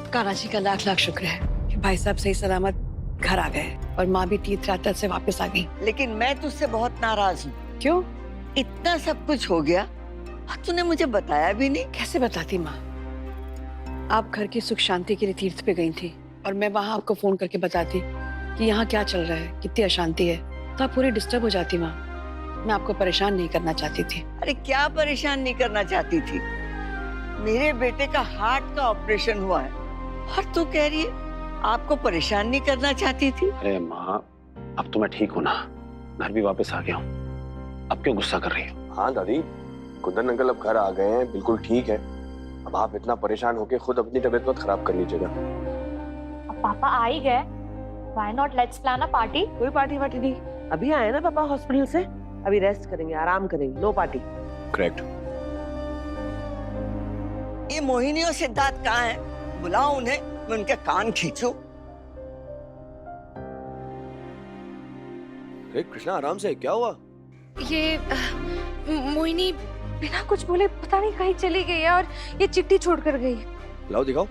कान्हा जी का लाख लाख शुक्र है कि भाई साहब सही सलामत घर आ गए और माँ भी तीर्थ यात्रा से वापस आ गई। लेकिन मैं तुझसे बहुत नाराज हूँ। क्यों? इतना सब कुछ हो गया और तूने मुझे बताया भी नहीं। कैसे बताती माँ? आप घर की सुख शांति के लिए तीर्थ पे गई थी और मैं वहां आपको फोन करके बताती कि यहाँ क्या चल रहा है, कितनी अशांति है, तो आप पूरी डिस्टर्ब हो जाती माँ। मैं आपको परेशान नहीं करना चाहती थी। अरे क्या परेशान नहीं करना चाहती थी? मेरे बेटे का हार्ट का ऑपरेशन हुआ है और तू कह रही है आपको परेशान नहीं करना चाहती थी। अरे माँ, अब तो मैं ठीक हूँ ना, घर भी वापस आ गया हूँ, अब क्यों गुस्सा कर रही हो? हाँ दादी, कुंदन अंकल अब घर आ गए हैं, बिल्कुल ठीक है। अब आप इतना परेशान होके खुद अपनी तबीयत मत खराब कर लीजिएगा। अब पापा आ ही गए, why not let's plan a party. कोई पार्टी वार्टी नहीं, अभी आए ना पापा हॉस्पिटल से, अभी रेस्ट करेंगे, आराम करेंगे, नो पार्टी। करेक्ट। ये मोहिनी और सिद्धार्थ कहाँ हैं? बुलाओ उन्हें, मैं उनके कान खींचूं। अरे कृष्णा, आराम से, क्या हुआ? ये मोहिनी बिना कुछ बोले पता नहीं कहीं चली गई है और ये चिट्ठी छोड़कर गई है। लाओ दिखाओ।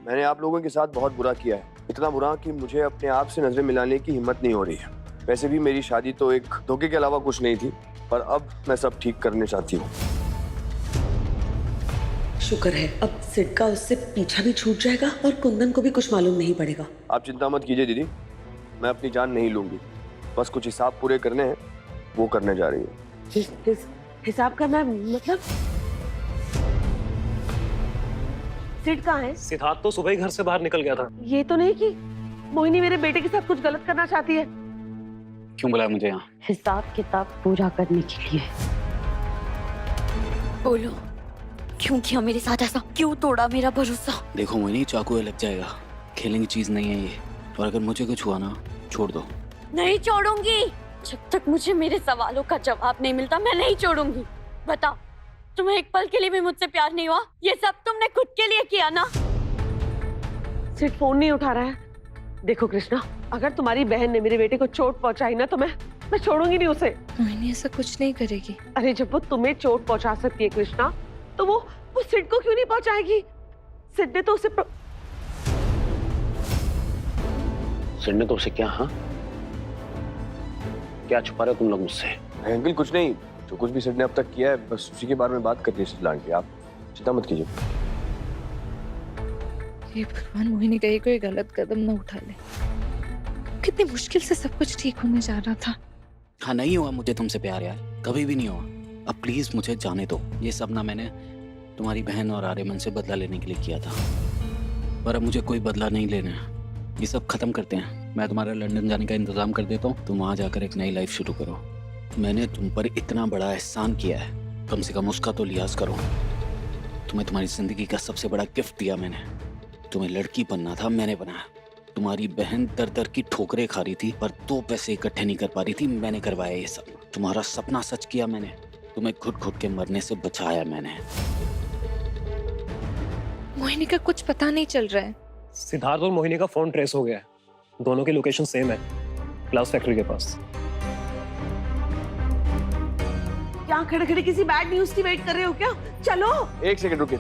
मैंने आप लोगों के साथ बहुत बुरा किया है, इतना बुरा कि मुझे अपने आप से नजरें मिलाने की हिम्मत नहीं हो रही है। वैसे भी मेरी शादी तो एक धोखे के अलावा कुछ नहीं थी, पर अब मैं सब ठीक करने चाहती हूँ। शुक्र है अब सिड का उससे पीछा भी छूट जाएगा और कुंदन को भी कुछ मालूम नहीं पड़ेगा। आप चिंता मत कीजिए दीदी, मैं अपनी जान नहीं लूंगी, बस कुछ हिसाब पूरे करने हैं, वो करने जा रही है। हिसाब करना मतलब? सिड कहाँ है? सिद्धार्थ तो सुबह ही घर से बाहर निकल गया था। ये तो नहीं कि मोहिनी मेरे बेटे के साथ कुछ गलत करना चाहती है। क्यों बुलाया मुझे यहाँ? हिसाब किताब पूरा करने के लिए। बोलो क्यों किया मेरे साथ ऐसा? क्यों तोड़ा मेरा भरोसा? देखो मोहिनी, चाकू लग जाएगा, खेलने की चीज नहीं है ये, और अगर मुझे कुछ हुआ ना, छोड़ दो। नहीं छोड़ूंगी, जब तक मुझे मेरे सवालों का जवाब नहीं मिलता मैं नहीं छोड़ूंगी। बताओ, तुम्हें एक पल के लिए भी मुझसे प्यार नहीं हुआ? ये सब तुमने खुद के लिए किया ना? सिड फोन नहीं उठा रहा है। देखो कृष्णा, अगर तुम्हारी बहन ने मेरे बेटे को चोट पहुंचाई ना तो मैं छोड़ूंगी नहीं उसे। मोहिनी ऐसा कुछ नहीं करेगी। अरे जब वो तुम्हें चोट पहुंचा सकती है कृष्णा, तो वो सिड को क्यों नहीं पहुंचाएगी? सिड ने तो उसे सिड ने तो उसे क्या? हाँ, क्या छुपा रहे हो तुम लोग मुझसे? अंकल कुछ नहीं, जो कुछ भी सिड ने अब तक किया है बस उसी के बारे में बात करनी है सिड आंटी, आप चिंता मत कीजिए। ये भगवान, मोहिनी कहीं कोई गलत कदम ना उठा ले। कितनी मुश्किल से सब कुछ ठीक होने जा रहा था। हाँ, नहीं हुआ मुझे तुमसे प्यार यार, कभी भी नहीं हुआ। अब प्लीज मुझे जाने दो। ये सब ना मैंने तुम्हारी बहन और आर्यमन से बदला लेने के लिए किया था, पर अब मुझे कोई बदला नहीं लेना है। ये सब खत्म करते हैं, मैं तुम्हारा लंदन जाने का इंतजाम कर देता हूँ, तुम वहां जाकर एक नई लाइफ शुरू करो। मैंने तुम पर इतना बड़ा एहसान किया है, कम से कम उसका तो लिहाज करो। तुम्हें तुम्हारी जिंदगी का सबसे बड़ा गिफ्ट दिया मैंने। तुम्हें लड़की बनना था, मैंने बनाया। तुम्हारी बहन दर दर की ठोकरें खा रही थी, पर 2 पैसे इकट्ठे नहीं कर पा रही थी, मैंने करवाया ये सब। तुम्हारा सपना सच किया मैंने, तुम्हें घुट घुट के मरने से बचाया मैंने। मोहिनी का कुछ पता नहीं चल रहा है। सिद्धार्थ और मोहिनी का फोन ट्रेस हो गया है, दोनों की लोकेशन सेम है, ग्लास फैक्ट्री के पास। क्या खड़े खड़े किसी बैड न्यूज की वेट कर रहे हो क्या? चलो। एक सेकंड रुकिए,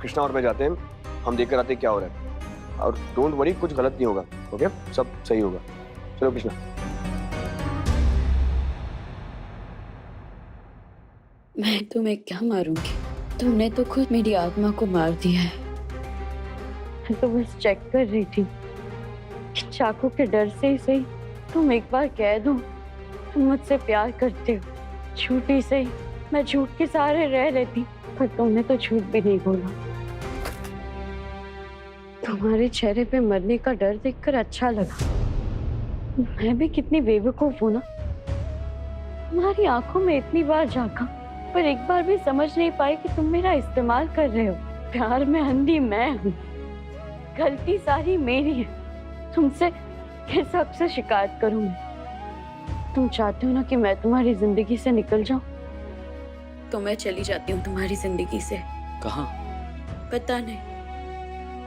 कृष्णा और मैं जाते हैं, हम देखकर आते हैं क्या हो रहा है, और डोंट वरी, कुछ गलत नहीं होगा, ओके? सब सही होगा। चलो कृष्णा। मैं तुम्हें क्या मारूंगी? तुमने तो खुद मेरी आत्मा को मार दिया है। मैं तो बस चेक कर रही थी, चाकू के डर से ही सही तुम एक बार कह दो तुम मुझसे प्यार करते हो। झूठी सही, मैं झूठ के सहारे रह लेती, पर तुमने तो झूठ भी नहीं बोला। तुम्हारे चेहरे पे मरने का डर देखकर अच्छा लगा। मैं भी कितनी बेवकूफ हूँ ना, तुम्हारी आंखों में इतनी बार झांका, पर एक बार भी समझ नहीं पाई कि तुम मेरा इस्तेमाल कर रहे हो। प्यार में अंधी मैं हूँ, गलती सारी मेरी है। तुमसे किस हक से शिकायत करूं मैं? तुम चाहते हो ना कि मैं तुम्हारी जिंदगी से निकल जाऊं, तो मैं चली जाती हूँ तुम्हारी जिंदगी से। कहाँ? पता नहीं,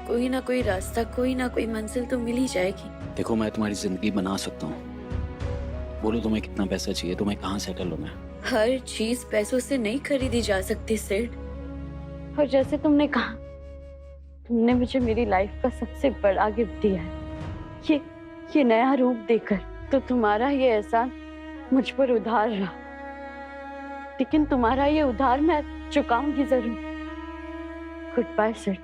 कोई ना कोई रास्ता, कोई ना कोई मंजिल तो मिल ही जाएगी। देखो, मैं तुम्हारी जिंदगी बना सकता हूँ। बोलो तुम्हें कितना पैसा चाहिए, तुम्हें कहाँ सेटल होना है? हर चीज पैसों से नहीं खरीदी जा सकती सिड। और जैसे तुमने कहा, तुमने मुझे मेरी लाइफ का सबसे बड़ा गिफ्ट दिया है, ये नया रूप देकर। तो तुम्हारा ये एहसान मुझ पर उधार रहा, लेकिन तुम्हारा ये उधार मैं चुकाऊंगी जरूर। Goodbye sir.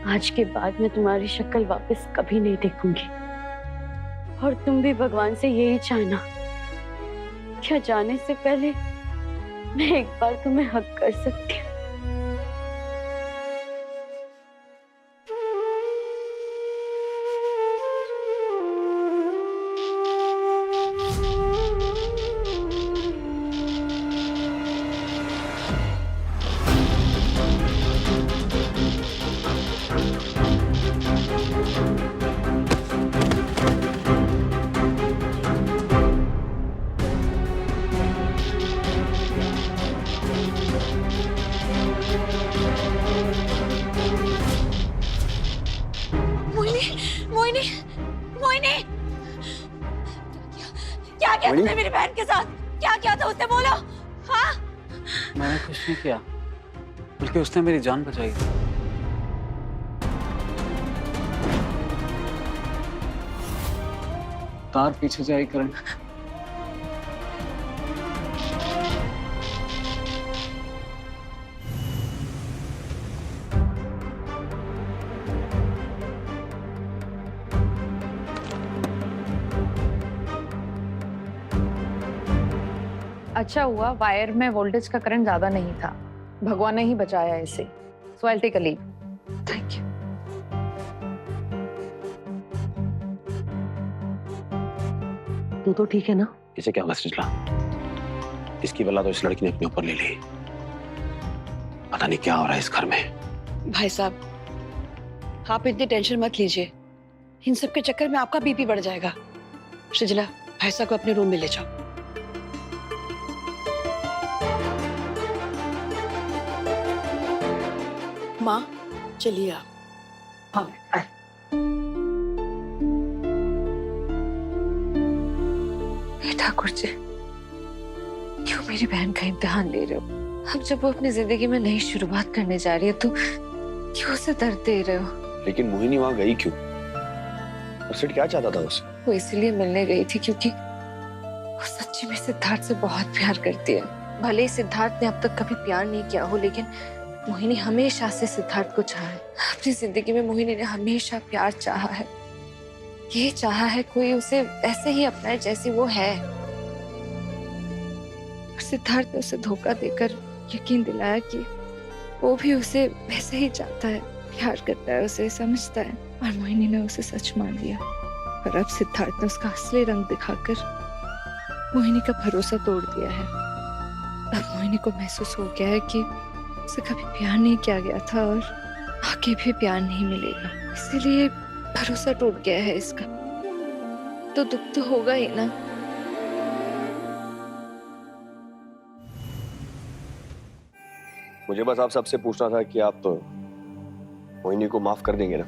आज के बाद मैं तुम्हारी शक्ल वापस कभी नहीं देखूंगी। और तुम भी भगवान से यही चाहना, क्या जाने से पहले मैं एक बार तुम्हें हक कर सकती हूँ। मोहिनी, मोहिनी, क्या किया मोहिनी? तुमने मेरी बहन के साथ? क्या किया था उसने, बोलो। हाँ, मैंने कुछ नहीं किया, बल्कि उसने मेरी जान बचाई। तार पीछे जाए करण। अच्छा हुआ वायर में वोल्टेज का करंट ज्यादा नहीं था, भगवान ने ही बचाया इसे। So I will take a leave. Thank you. तू तो ठीक है ना? इसे क्या होगा सृजला? इसकी बला तो इस लड़की ने अपने ऊपर ले ली। पता नहीं क्या हो रहा है इस घर में। भाई साहब, आप इतनी टेंशन मत लीजिए। इन सब के चक्कर में आपका बीपी बढ़ जाएगा। सृजला, भाई साहब को अपने रूम में ले जाओ। माँ, चलिए आप। हाँ, आए। हे ठाकुर जी, क्यों मेरी बहन का इम्तिहान ले रहे हो? अब जब वो अपनी जिंदगी में नई शुरुआत करने जा रही है तो क्यों उसे दर्द दे रहे हो? लेकिन मोहिनी वहां गई क्यों? और सिड क्या चाहता था उसे? वो इसलिए मिलने गई थी क्योंकि वो सच्ची में सिद्धार्थ से बहुत प्यार करती है। भले ही सिद्धार्थ ने अब तक कभी प्यार नहीं किया हो, लेकिन मोहिनी हमेशा से सिद्धार्थ को चाहा है। अपनी जिंदगी में मोहिनी ने हमेशा प्यार चाहा है। ये चाहा है कोई उसे ऐसे ही अपनाए जैसी वो है। और सिद्धार्थ ने उसे धोखा देकर यकीन दिलाया कि वो भी उसे वैसे ही चाहता है, प्यार करता है, उसे समझता है। और मोहिनी ने उसे सच मान लिया। पर अब सिद्धार्थ ने उसका असली रंग दिखाकर मोहिनी का भरोसा तोड़ दिया है। अब मोहिनी को महसूस हो गया है कि उसे कभी प्यार नहीं किया गया था और आगे भी प्यार नहीं मिलेगा। इसीलिए भरोसा टूट गया है इसका। तो दुख तो होगा ही ना। मुझे बस आप सबसे पूछना था कि आप तो मोहिनी को माफ कर देंगे ना?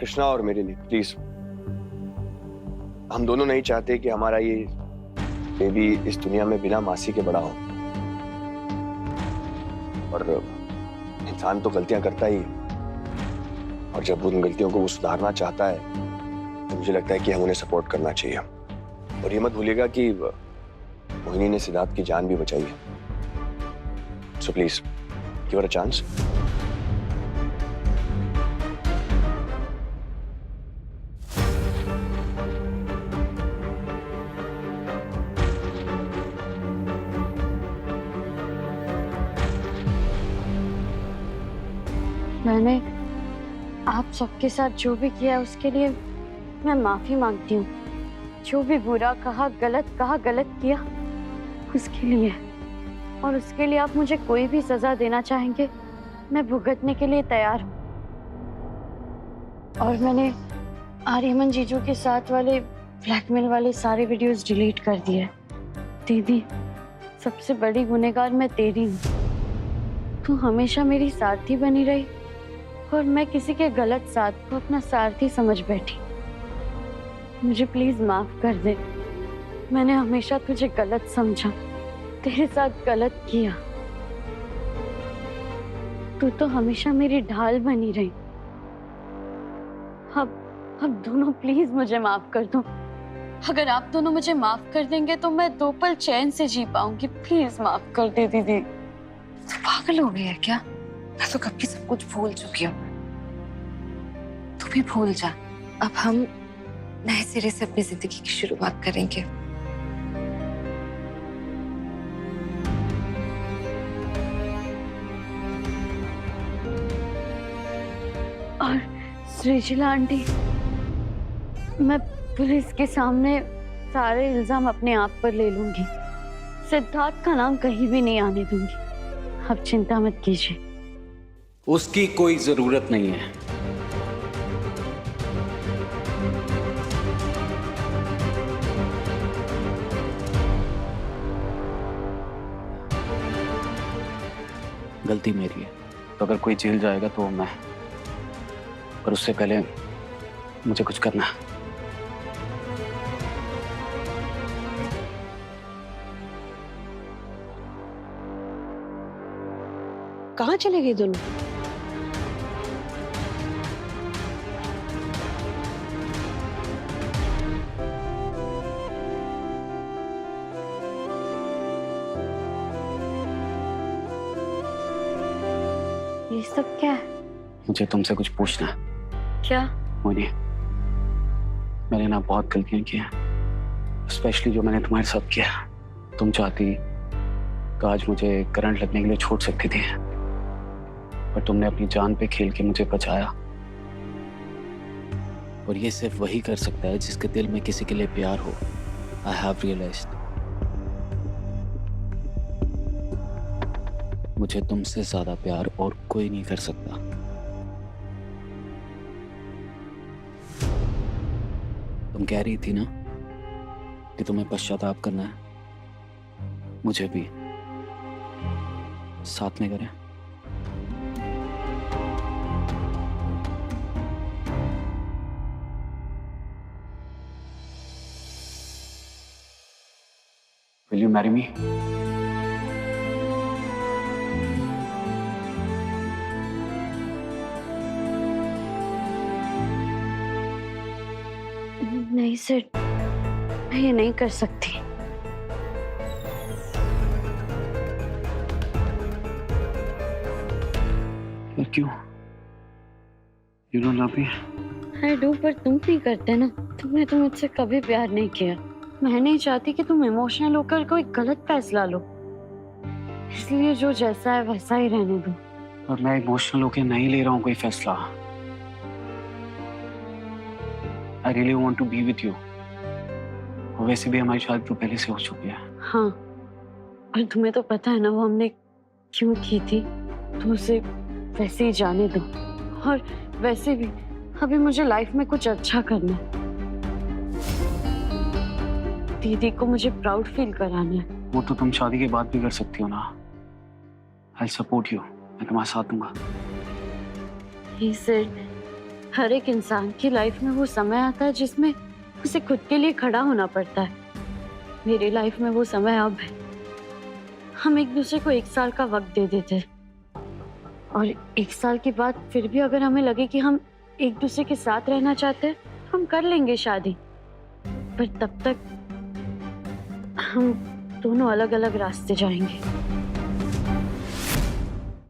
कृष्णा और मेरे लिए प्लीज। हम दोनों नहीं चाहते कि हमारा ये बेबी इस दुनिया में बिना मासी के बड़ा हो। और इंसान तो गलतियां करता ही, और जब उन गलतियों को वो सुधारना चाहता है तो मुझे लगता है कि हम उन्हें सपोर्ट करना चाहिए। और ये मत भूलिएगा कि मोहिनी ने सिद्धार्थ की जान भी बचाई है। So please give her a chance. मैंने आप सबके साथ जो भी किया उसके लिए मैं माफी मांगती हूँ। जो भी बुरा कहा, गलत किया उसके लिए, और उसके लिए आप मुझे कोई भी सजा देना चाहेंगे मैं भुगतने के लिए तैयार हूँ। और मैंने आर्यमन जीजू के साथ वाले ब्लैकमेल वाले सारे वीडियोस डिलीट कर दिए। दीदी, सबसे बड़ी गुनहगार मैं तेरी हूँ। तू हमेशा मेरी सारथी बनी रही और मैं किसी के गलत साथ को अपना सारथी समझ बैठी। मुझे प्लीज माफ कर दे। मैंने हमेशा तुझे गलत समझा, तेरे साथ गलत किया। तू तो हमेशा मेरी ढाल बनी रही। अब दोनों प्लीज मुझे माफ कर दो। अगर आप दोनों मुझे माफ कर देंगे तो मैं 2 पल चैन से जी पाऊंगी। प्लीज माफ कर दे दीदी। तू पागल हो गई है क्या? मैं तो कब की सब कुछ भूल चुकी हूँ। तू भी भूल जा। अब हम नए सिरे से अपनी जिंदगी की शुरुआत करेंगे। और सृजिला आंटी, मैं पुलिस के सामने सारे इल्जाम अपने आप पर ले लूंगी। सिद्धार्थ का नाम कहीं भी नहीं आने दूंगी। आप चिंता मत कीजिए। उसकी कोई जरूरत नहीं है। गलती मेरी है, तो अगर कोई जेल जाएगा तो मैं, पर उससे पहले मुझे कुछ करना है। कहाँ चले गए दोनों? ये सब क्या है? मुझे तुमसे कुछ पूछना है। क्या? मोहिनी, मैंने ना बहुत गलतियां की हैं, स्पेशली जो मैंने तुम्हारे साथ किया। तुम चाहती तो आज मुझे करंट लगने के लिए छोड़ सकती थी, पर तुमने अपनी जान पे खेल के मुझे बचाया। और ये सिर्फ वही कर सकता है जिसके दिल में किसी के लिए प्यार हो। आई हैव रियलाइज्ड मुझे तुमसे ज्यादा प्यार और कोई नहीं कर सकता। तुम कह रही थी ना कि तुम्हें पश्चाताप करना है, मुझे भी। साथ में करें? Will you marry me? नहीं सर, मैं ये नहीं कर सकती। पर क्यों? You don't love me? I do, पर तुम नहीं करते ना। तुमने तो मुझसे कभी प्यार नहीं किया। मैं नहीं चाहती कि तुम इमोशनल होकर कोई गलत फैसला लो, इसलिए जो जैसा है वैसा ही रहने दो। और मैं इमोशनल होके नहीं ले रहा हूँ कोई फैसला। I really want to be with you। और वैसे भी हमारी शादी तो पहले से हो चुकी है। हाँ, और तुम्हें तो पता है ना वो हमने क्यों की थी। तुम उसे वैसे ही जाने दो। और वैसे भी अभी मुझे लाइफ में कुछ अच्छा करना है। दीदी को मुझे प्राउड फील कराना है। वो तो तुम शादी के बाद भी कर सकती हो ना। I'll support you। मैं तुम्हारा साथ दूंगा। ये सिर्फ हर एक इंसान की लाइफ में वो समय आता है जिसमें उसे खुद के लिए खड़ा होना पड़ता है। मेरी लाइफ में वो समय अब है। हम एक दूसरे को 1 साल का वक्त दे देते हैं, और 1 साल के बाद फिर भी अगर हमें लगे कि हम एक दूसरे के साथ रहना चाहते हैं तो हम कर लेंगे शादी। पर तब तक हम दोनों अलग अलग रास्ते जाएंगे।